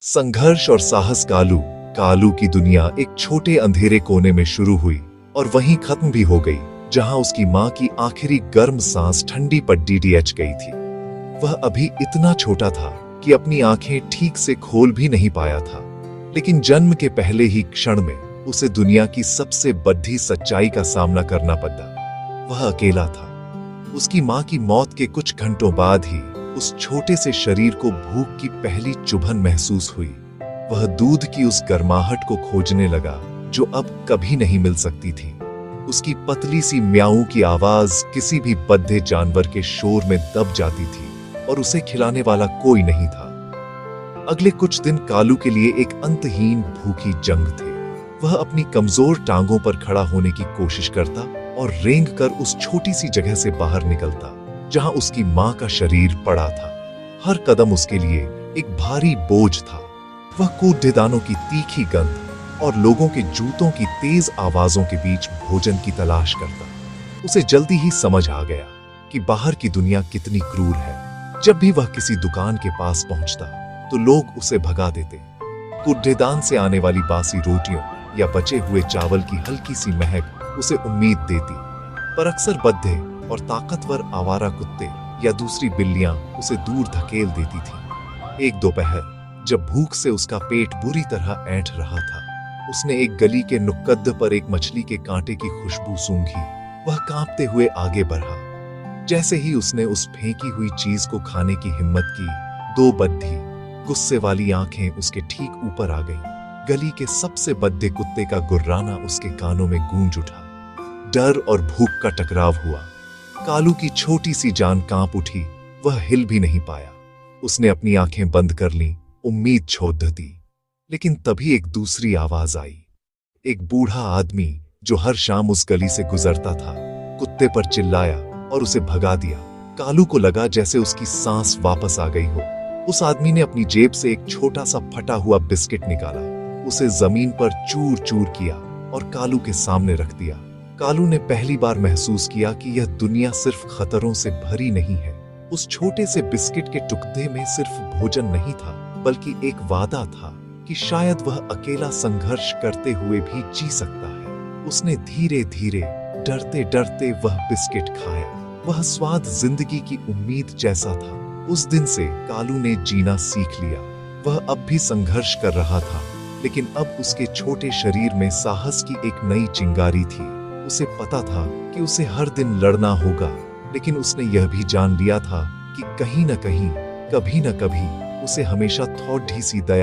संघर्ष और साहस कालू की दुनिया एक छोटे अंधेरे कोने में शुरू हुई और वहीं खत्म भी हो गई, जहां उसकी मां की आखिरी गर्म सांस ठंडी पड्डी डीएच गई थी। वह अभी इतना छोटा था कि अपनी आंखें ठीक से खोल भी नहीं पाया था, लेकिन जन्म के पहले ही क्षण में उसे दुनिया की सबसे बड़ी सच्चाई का सामना करना पड़ा। वह अकेला था। उसकी मां की मौत के कुछ घंटों बाद ही उस छोटे से शरीर को भूख की पहली चुभन महसूस हुई। वह दूध की उस गर्माहट को खोजने लगा जो अब कभी नहीं मिल सकती थी। उसकी पतली सी म्याऊ की आवाज किसी भी बद्ध जानवर के शोर में दब जाती थी और उसे खिलाने वाला कोई नहीं था। अगले कुछ दिन कालू के लिए एक अंतहीन भूखी जंग थे। वह अपनी कमजोर टांगों पर खड़ा होने की कोशिश करता और रेंग कर उस छोटी सी जगह से बाहर निकलता जहां उसकी मां का शरीर पड़ा था। हर कदम उसके लिए एक भारी बोझ था। वह कूड़ेदानों की तीखी गंध और लोगों के जूतों की तेज आवाजों के बीच भोजन की तलाश करता। उसे जल्दी ही समझ आ गया कि बाहर की दुनिया कितनी क्रूर है। जब भी वह किसी दुकान के पास पहुंचता तो लोग उसे भगा देते। कूड़ेदान से आने वाली बासी रोटियों या बचे हुए चावल की हल्की सी महक उसे उम्मीद देती, पर अक्सर बद्दे और ताकतवर आवारा कुत्ते या दूसरी बिल्लियां उसे दूर धकेल देती थीं। एक दोपहर जब भूख से उसका पेट बुरी तरह ऐंठ रहा था, उसने एक गली के नुक्कड़ पर एक मछली के कांटे की खुशबू सूंघी। वह कांपते हुए आगे बढ़ा। जैसे ही उसने उस फेंकी हुई चीज को खाने की हिम्मत की, दो बद्धी गुस्से वाली आंखें उसके ठीक ऊपर आ गईं। गली के सबसे बद्दे कुत्ते का गुर्राना उसके कानों में गूंज उठा। डर और भूख का टकराव हुआ। कालू की छोटी सी जान कांप उठी। वह हिल भी नहीं पाया। उसने अपनी आंखें बंद कर लीं, उम्मीद छोड़ दी। लेकिन तभी एक दूसरी आवाज आई। एक बूढ़ा आदमी जो हर शाम उस गली से गुजरता था, कुत्ते पर चिल्लाया और उसे भगा दिया। कालू को लगा जैसे उसकी सांस वापस आ गई हो। उस आदमी ने अपनी जेब से एक छोटा सा फटा हुआ बिस्किट निकाला, उसे जमीन पर चूर चूर किया और कालू के सामने रख दिया। कालू ने पहली बार महसूस किया कि यह दुनिया सिर्फ खतरों से भरी नहीं है। उस छोटे से बिस्किट के टुकड़े में सिर्फ भोजन नहीं था, बल्कि एक वादा था कि शायद वह अकेला संघर्ष करते हुए भी जी सकता है। उसने धीरे धीरे डरते डरते वह बिस्किट खाया। वह स्वाद जिंदगी की उम्मीद जैसा था। उस दिन से कालू ने जीना सीख लिया। वह अब भी संघर्ष कर रहा था, लेकिन अब उसके छोटे शरीर में साहस की एक नई चिंगारी थी। उसे पता था कि उसे हर दिन लड़ना होगा, लेकिन उसने यह भी जान लिया था कि कहीं न कहीं, कभी न कभी उसे हमेशा थोड़ी सी दया